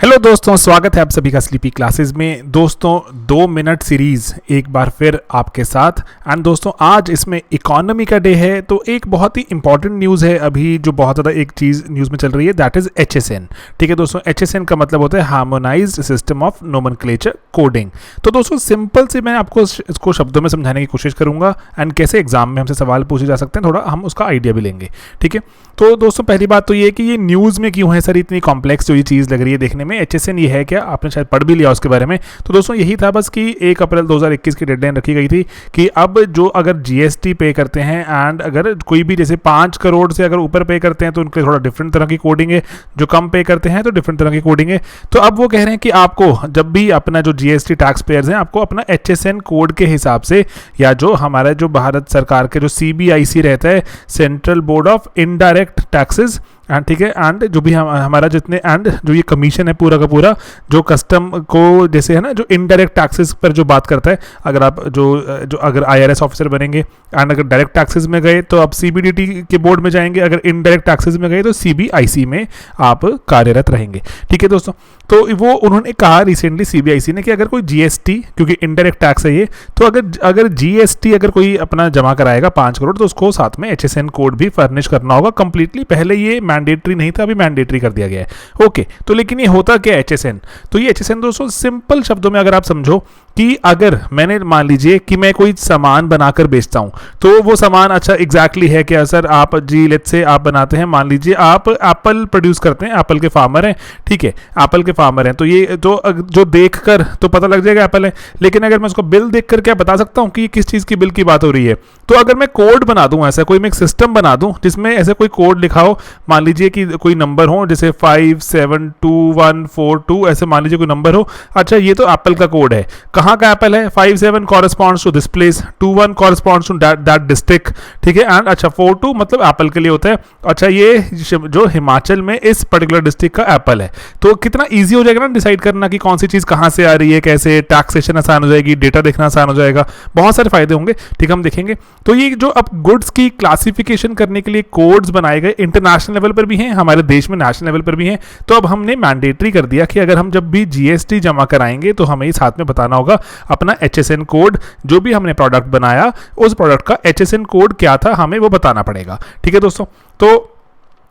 Hello दोस्तों, स्वागत है आप सभी का स्लीपी क्लासेस में। दोस्तों 2 मिनट सीरीज एक बार फिर आपके साथ। एंड दोस्तों आज इसमें इकोनॉमी का डे है, तो एक बहुत ही इंपॉर्टेंट न्यूज़ है अभी जो बहुत ज़्यादा एक चीज़ न्यूज़ में चल रही है, दैट इज़ HSN। ठीक है दोस्तों, HSN का मतलब होता है harmonised system of nomenclature coding. तो दोस्तों सिंपल से मैं आपको इसको शब्दों में समझाने की कोशिश करूँगा एंड कैसे एग्जाम में हमसे सवाल पूछे जा सकते हैं, थोड़ा हम उसका आइडिया भी लेंगे। ठीक है, तो दोस्तों पहली बात तो ये है कि ये न्यूज़ में क्यों है सर इतनी कॉम्प्लेक्स जो ये चीज़ लग रही है देखने में। HSN ये है क्या, आपने शायद पढ़ भी लिया उसके बारे में। तो दोस्तों यही था बस कि 1 अप्रैल 2021 की डेडलाइन रखी गई थी कि अब जो अगर GST पे करते हैं एंड अगर कोई भी जैसे 5 करोड़ से अगर ऊपर पे करते हैं तो उनके थोड़ा डिफरेंट तरह की कोडिंग है, जो कम पे करते हैं तो डिफरेंट तरह की कोडिंग है। तो अब वो कह रहे हैं कि आपको जब भी अपना जो GST टैक्स पेयर्स हैं आपको अपना HSN कोड के हिसाब से, या जो हमारा जो भारत सरकार के जो CBIC रहता है, central board of indirect taxes, ठीक है, एंड जो भी हमारा जितने एंड जो ये कमीशन है पूरा का पूरा जो कस्टम को जैसे है ना जो इनडायरेक्ट टैक्सेस पर जो बात करता है, अगर आप जो अगर IRS ऑफिसर बनेंगे एंड अगर डायरेक्ट टैक्सेस में गए तो आप CBDT के बोर्ड में जाएंगे, अगर इनडायरेक्ट टैक्सेस में गए तो CBIC में आप कार्यरत रहेंगे। ठीक है दोस्तों, तो वो उन्होंने कहा रिसेंटली CBIC ने कि अगर कोई GST, क्योंकि इनडायरेक्ट टैक्स है ये, तो अगर GST अगर कोई अपना जमा कराएगा 5 करोड़ तो उसको साथ में HSN कोड भी फर्निश करना होगा कंप्लीटली। पहले ये मैंडेटरी नहीं था, अभी मैंडेटरी कर दिया गया है। ओके, तो लेकिन ये होता क्या है HSN? तो ये HSN दोस्तों सिंपल शब्दों में अगर आप समझो कि अगर मैंने मान लीजिए कि मैं कोई सामान बनाकर बेचता हूं, तो वो सामान अच्छा एग्जैक्टली है क्या सर, आप जी लेट्स से आप बनाते हैं, मान लीजिए आप एप्पल प्रोड्यूस करते हैं, एप्पल के फार्मर हैं। ठीक है, एप्पल के फार्मर हैं, तो ये जो देखकर तो पता लग जाएगा एप्पल है, लेकिन अगर मैं उसको बिल देखकर क्या बता सकता हूं कि किस चीज की बिल की बात हो रही है? तो अगर मैं कोड बना दूं, ऐसा कोई मैं एक सिस्टम बना दूं जिसमें ऐसे कोई कोड लिखा हो, मान लीजिए कि कोई नंबर हो जैसे 572142, ऐसे मान लीजिए कोई नंबर हो। अच्छा, ये तो एप्पल का कोड है, कहाँ का एप्पल है? 57 corresponds to this place, 21 corresponds to that district. ठीक है, एंड अच्छा 42 मतलब एप्पल के लिए होता है। अच्छा, ये जो हिमाचल में इस पर्टिकुलर डिस्ट्रिक्ट का एप्पल है। तो कितना ईजी हो जाएगा ना डिसाइड करना कि कौन सी चीज़ कहाँ से आ रही है, कैसे टैक्सेशन आसान हो जाएगी, डेटा देखना आसान हो जाएगा, बहुत सारे फायदे होंगे। ठीक है, हम देखेंगे। तो ये जो अब गुड्स की क्लासिफिकेशन करने के लिए कोड्स बनाए गए, इंटरनेशनल लेवल पर भी हैं, हमारे देश में नेशनल लेवल पर भी हैं। तो अब हमने मैंडेटरी कर दिया कि अगर हम जब भी GST जमा कराएंगे तो हमें साथ में बताना होगा अपना HSN कोड, जो भी हमने प्रोडक्ट बनाया उस प्रोडक्ट का HSN कोड क्या था हमें वो बताना पड़ेगा। ठीक है दोस्तों, तो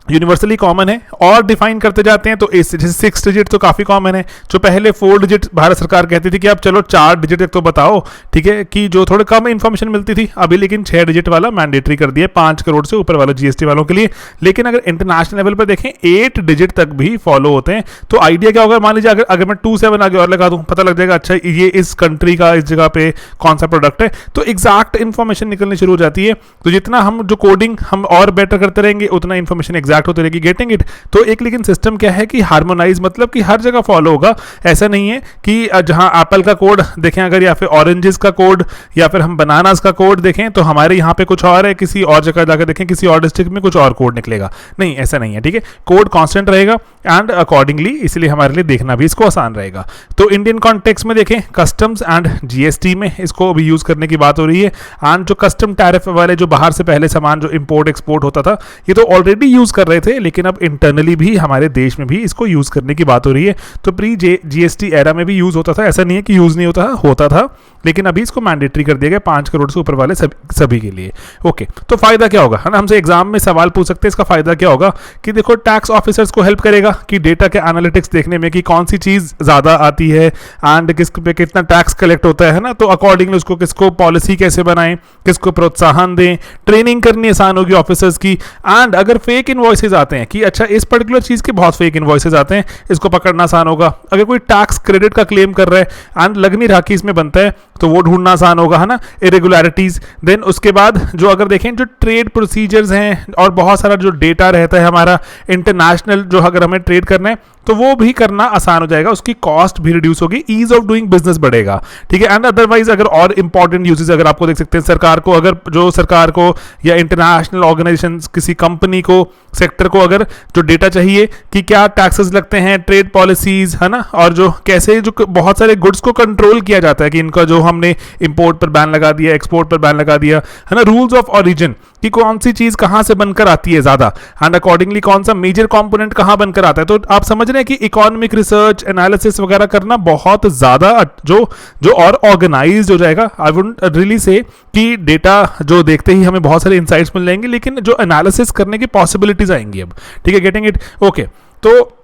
यूनिवर्सली कॉमन है और डिफाइन करते जाते हैं। तो 6 डिजिट तो काफ़ी कॉमन है, जो पहले 4 डिजिट भारत सरकार कहती थी कि आप चलो 4 डिजिट तक तो बताओ। ठीक है, कि जो थोड़े कम इन्फॉर्मेशन मिलती थी, अभी लेकिन 6 डिजिट वाला मैंडेटरी कर दिया 5 करोड़ से ऊपर वाला GST वालों के लिए। लेकिन अगर इंटरनेशनल लेवल पर देखें 8 डिजिट तक भी फॉलो होते हैं। तो आइडिया क्या होगा, मान लीजिए अगर मैं 27 आगे और लगा दूँ, पता लग जाएगा अच्छा ये इस कंट्री का इस जगह पे कौन सा प्रोडक्ट है, तो एग्जैक्ट इन्फॉर्मेशन निकलनी शुरू हो जाती है। तो जितना हम जो कोडिंग हम और बेटर करते रहेंगे उतना इन्फॉर्मेशन एग्जैक्ट होती रहेगी। Getting it? तो एक लेकिन सिस्टम क्या है कि हार्मोनाइज मतलब कि हर जगह फॉलो होगा। ऐसा नहीं है कि जहां एप्पल का कोड देखें अगर, या फिर ऑरेंजेस का कोड, या फिर हम बनानास का कोड देखें तो हमारे यहाँ पे कुछ और है, किसी और जगह जाकर देखें किसी और डिस्ट्रिक्ट में कुछ और कोड निकलेगा। नहीं, ऐसा नहीं है। ठीक है, कोड कांस्टेंट रहेगा एंड अकॉर्डिंगली, इसलिए हमारे लिए देखना भी इसको आसान रहेगा। तो इंडियन कॉन्टेक्स्ट में देखें कस्टम्स एंड GST में इसको अभी यूज करने की बात हो रही है। एंड जो कस्टम टैरिफ वाले जो बाहर से पहले सामान जो इंपोर्ट एक्सपोर्ट होता था, ये तो ऑलरेडी यूज कर रहे थे, लेकिन अब इंटरनली भी हमारे देश में भी इसको यूज करने की बात हो रही है। तो प्री GST एरा में भी यूज होता था, ऐसा नहीं है कि यूज नहीं होता था, लेकिन अभी इसको मैंडेटरी कर दिया गया 5 करोड़ से ऊपर वाले सभी के लिए। ओके, तो फायदा क्या होगा, है ना? हमसे एग्जाम में सवाल पूछ सकते हैं, इसका फायदा क्या होगा कि देखो टैक्स ऑफिसर्स को हेल्प करेगा कि डेटा के एनालिटिक्स देखने में कि कौन सी चीज ज्यादा आती है एंड किस पे कितना टैक्स कलेक्ट होता है ना। तो अकॉर्डिंगली उसको किसको पॉलिसी कैसे बनाएं, किसको प्रोत्साहन दें, ट्रेनिंग करनी आसान होगी ऑफिसर्स की। एंड अगर फेक इनवॉइसेज आते हैं कि अच्छा इस पर्टिकुलर चीज के बहुत फेक इनवॉइसेज आते हैं, इसको पकड़ना आसान होगा। अगर कोई टैक्स क्रेडिट का क्लेम कर रहा है एंड लग नहीं रहा कि इसमें बनता है, तो वो ढूंढना आसान होगा, है ना, इरेगुलरिटीज। देन उसके बाद जो अगर देखें जो ट्रेड प्रोसीजर्स हैं और बहुत सारा जो डेटा रहता है हमारा इंटरनेशनल, जो अगर हमें ट्रेड करना है तो वो भी करना आसान हो जाएगा, उसकी कॉस्ट भी रिड्यूस होगी, ईज ऑफ डूइंग बिजनेस बढ़ेगा। ठीक है, एंड अदरवाइज अगर और इंपॉर्टेंट यूजेस अगर आपको देख सकते हैं, सरकार को अगर जो सरकार को या इंटरनेशनल ऑर्गेनाइजेशन किसी कंपनी को सेक्टर को अगर जो डेटा चाहिए कि क्या टैक्सेस लगते हैं, ट्रेड पॉलिसीज, है ना, और जो कैसे जो बहुत सारे गुड्स को कंट्रोल किया जाता है कि इनका जो हमने इंपोर्ट पर बैन लगा दिया, एक्सपोर्ट पर बैन लगा दिया, है ना, रूल्स ऑफ ओरिजिन, कि कौन सी चीज कहां से बनकर आती है ज्यादा, एंड अकॉर्डिंगली कौन सा मेजर कंपोनेंट कहां बनकर आता है। तो आप समझ रहे हैं कि इकोनॉमिक रिसर्च एनालिसिस वगैरह करना बहुत ज्यादा जो जो और ऑर्गेनाइज्ड हो जाएगा। आई वुडंट रियली से कि डेटा जो देखते ही हमें बहुत सारे इंसाइट्स मिल जाएंगे, लेकिन जो एनालिसिस करने की पॉसिबिलिटीज आएंगी अब, ठीक है, गेटिंग इट, ओके। तो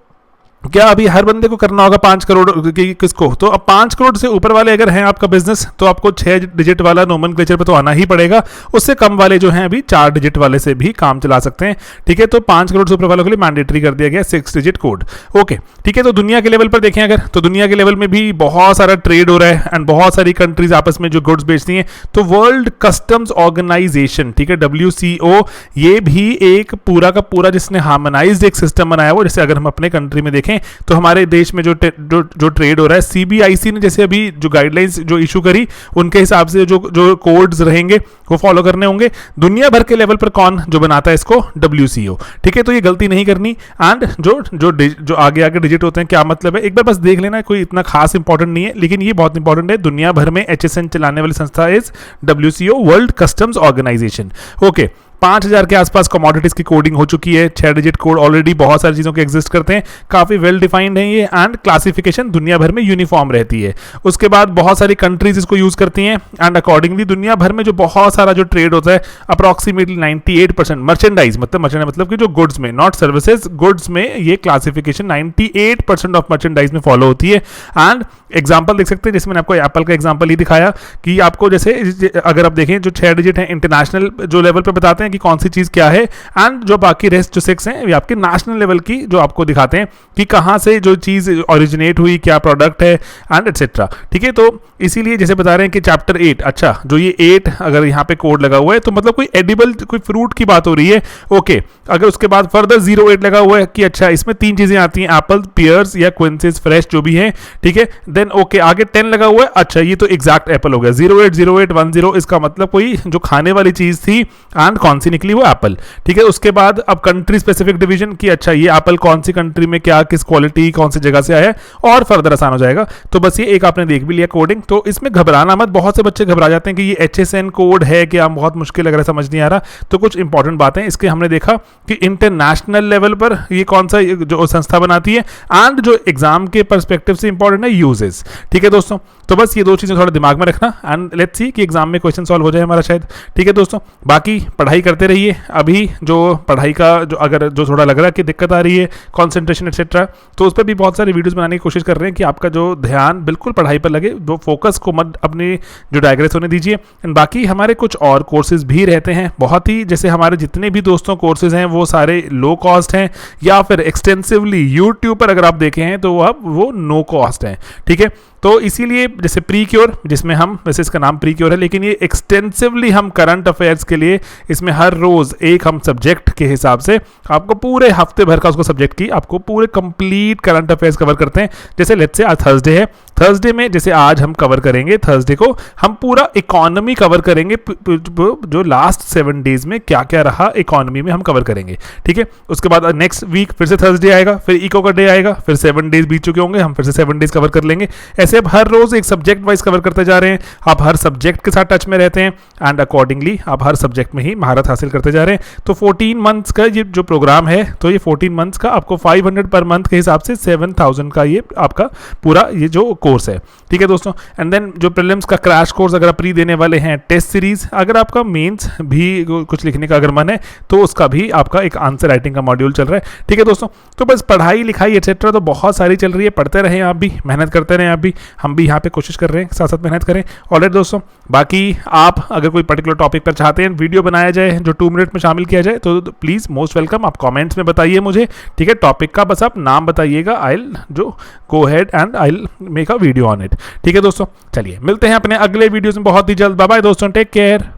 क्या अभी हर बंदे को करना होगा 5 करोड़ की किसको? तो अब 5 करोड़ से ऊपर वाले अगर हैं आपका बिजनेस, तो आपको 6 डिजिट वाला नोमेनक्लेचर पे तो आना ही पड़ेगा। उससे कम वाले जो हैं अभी 4 डिजिट वाले से भी काम चला सकते हैं, ठीक है। तो 5 करोड़ से ऊपर वालों के लिए मैंडेटरी कर दिया गया 6 डिजिट कोड, ओके, ठीक है। तो दुनिया के लेवल पर देखें अगर, तो दुनिया के लेवल में भी बहुत सारा ट्रेड हो रहा है एंड बहुत सारी कंट्रीज आपस में जो गुड्स बेचती हैं। तो वर्ल्ड कस्टम्स ऑर्गेनाइजेशन, ठीक है, WCO, ये भी एक पूरा का पूरा जिसने हार्मोनाइज्ड एक सिस्टम बनाया हुआ। जैसे अगर हम अपने कंट्री में देखें तो हमारे देश में जो ट्रेड हो रहा है, CBIC ने जैसे अभी जो गाइडलाइंस जो इशू करी, उनके हिसाब से जो कोड्स रहेंगे वो फॉलो करने होंगे। दुनिया भर के लेवल पर कौन जो बनाता है इसको? WCO, ठीक है। तो ये गलती नहीं करनी। एंड जो आगे डिजिट होते हैं क्या मतलब है, एक बार बस देख लेना, कोई इतना खास इंपॉर्टेंट नहीं है, लेकिन ये बहुत इंपॉर्टेंट है। दुनिया भर में HSN चलाने वाली संस्था is WCO, world customs organisation, okay. 5000 के आसपास कमोडिटीज की कोडिंग हो चुकी है, 6 डिजिट कोड ऑलरेडी बहुत सारी चीज़ों के एग्जिस्ट करते हैं, काफ़ी वेल डिफाइंड है ये, एंड क्लासिफिकेशन दुनिया भर में यूनिफॉर्म रहती है। उसके बाद बहुत सारी कंट्रीज इसको यूज़ करती हैं, एंड अकॉर्डिंगली दुनिया भर में जो बहुत सारा जो ट्रेड होता है, अप्रॉक्सीमेटली 98% मर्चेंडाइज, मतलब कि जो गुड्स में, नॉट सर्विसेज, गुड्स में ये क्लासिफिकेशन 98% ऑफ मर्चेंडाइज में फॉलो होती है। एंड एग्जाम्पल देख सकते हैं, जैसे मैंने आपको एप्पल का एग्जाम्पल ही दिखाया कि आपको जैसे अगर आप देखें जो 6 डिजिट है इंटरनेशनल जो लेवल पर बताते हैं कि कौन सी चीज क्या है, एंड जो बाकी रेस्ट जो 6 हैं ये आपके नेशनल लेवल की जो आपको दिखाते हैं कि कहां से जो चीज ओरिजिनेट हुई, क्या प्रोडक्ट है, एंड एटसेट्रा, ठीक है। तो इसीलिए जैसे बता रहे हैं कि चैप्टर 8, अच्छा जो ये 8 अगर यहाँ पे कोड लगा हुआ है तो मतलब कोई एडिबल, कोई फ्रूट की बात हो रही है, ओके। अगर उसके बाद फर्दर 08 लगा हुआ है कि अच्छा इसमें 3 चीजें आती हैं, एप्पल, पियर्स या क्विंसेस फ्रेश जो भी है, ठीक है। देन ओके, आगे 10 लगा हुआ है, अच्छा ये तो एग्जैक्ट एप्पल हो गया। 08, 08, 10 इसका मतलब कोई जो खाने वाली चीज थी एंड कौन सी निकली वो एप्पल, ठीक है। उसके बाद अब कंट्री स्पेसिफिक डिवीजन की अच्छा ये एप्पल कौन सी कंट्री में क्या, किस क्वालिटी, कौन सी जगह से आया है, और फर्दर आसान हो जाएगा। तो बस ये एक आपने देख भी लिया कोडिंग। तो इसमें घबराना मत, बहुत से बच्चे घबरा जाते हैं कि ये HSN कोड है क्या, बहुत मुश्किल लग रहा है, समझ नहीं आ रहा। तो कुछ इंपॉर्टेंट बातें इसके हमने देखा कि इंटरनेशनल लेवल पर ये कौन सा जो संस्था बनाती है, एंड जो एग्जाम के पर्सपेक्टिव से इंपॉर्टेंट है यूजेस, ठीक है दोस्तों। तो बस ये 2 चीजें थोड़ा दिमाग में रखना, एंड लेट्स सी कि एग्जाम में क्वेश्चन सॉल्व हो जाए हमारा शायद, ठीक है दोस्तों। बाकी पढ़ाई करते रहिए। अभी जो पढ़ाई का जो अगर जो थोड़ा लग रहा है कि दिक्कत आ रही है, कंसंट्रेशन एटसेट्रा, तो उस पर भी बहुत सारे वीडियोस बनाने की कोशिश कर रहे हैं कि आपका जो ध्यान बिल्कुल पढ़ाई पर लगे, वो फोकस को मत अपनी जो डायग्रेस होने दीजिए। एंड बाकी हमारे कुछ और कोर्सेज भी रहते हैं बहुत ही, जैसे हमारे जितने भी दोस्तों कोर्सेज हैं वो सारे लो कॉस्ट हैं, या फिर एक्सटेंसिवली यूट्यूब पर अगर आप देखें हैं तो अब वो नो कॉस्ट हैं, ठीक है। तो इसीलिए जैसे प्रीक्योर, जिसमें हम, वैसे इसका नाम प्रीक्योर है, लेकिन ये एक्सटेंसिवली हम करंट अफेयर्स के लिए इसमें हर रोज एक हम सब्जेक्ट के हिसाब से आपको पूरे हफ्ते भर का उसको सब्जेक्ट की आपको पूरे कंप्लीट करंट अफेयर्स कवर करते हैं। जैसे लेट्स से आज थर्सडे है, थर्सडे में जैसे आज हम कवर करेंगे, थर्सडे को हम पूरा इकोनॉमी कवर करेंगे, जो लास्ट 7 डेज में क्या क्या रहा इकोनॉमी में हम कवर करेंगे, ठीक है। उसके बाद नेक्स्ट वीक फिर से थर्सडे आएगा, फिर इको का डे आएगा, फिर 7 डेज बीत चुके होंगे, हम फिर से 7 डेज कवर कर लेंगे। ऐसे अब हर रोज एक सब्जेक्ट वाइज कवर करते जा रहे हैं, आप हर सब्जेक्ट के साथ टच में रहते हैं, एंड अकॉर्डिंगली आप हर सब्जेक्ट में ही महारत हासिल करते जा रहे हैं। तो 14 मंथ्स का ये जो प्रोग्राम है, तो ये 14 मंथ्स का आपको 500 पर मंथ के हिसाब से 7000 का ये आपका पूरा ये जो कोर्स है, ठीक है दोस्तों। एंड देन जो प्रीलिम्स का क्रैश कोर्स अगर आप प्री देने वाले हैं, टेस्ट सीरीज, अगर आपका मेंस भी कुछ लिखने का अगर मन है तो उसका भी आपका एक आंसर राइटिंग का मॉड्यूल चल रहा है, ठीक है दोस्तों। तो बस पढ़ाई लिखाई एक्सेट्रा तो बहुत सारी चल रही है, पढ़ते रहें आप भी, मेहनत करते रहें आप भी, हम भी यहाँ पे कोशिश कर रहे हैं साथ साथ मेहनत करें। ऑलराइट दोस्तों, बाकी आप अगर कोई पर्टिकुलर टॉपिक पर चाहते हैं वीडियो बनाया जाए जो 2 मिनट में शामिल किया जाए तो प्लीज़ मोस्ट वेलकम, आप कमेंट्स में बताइए मुझे, ठीक है। टॉपिक का बस आप नाम बताइएगा, आई विल जो go ahead and I will make a video on it, ठीक है दोस्तों। चलिए मिलते हैं अपने अगले वीडियोस में बहुत ही जल्द। बाय बाय दोस्तों, टेक केयर।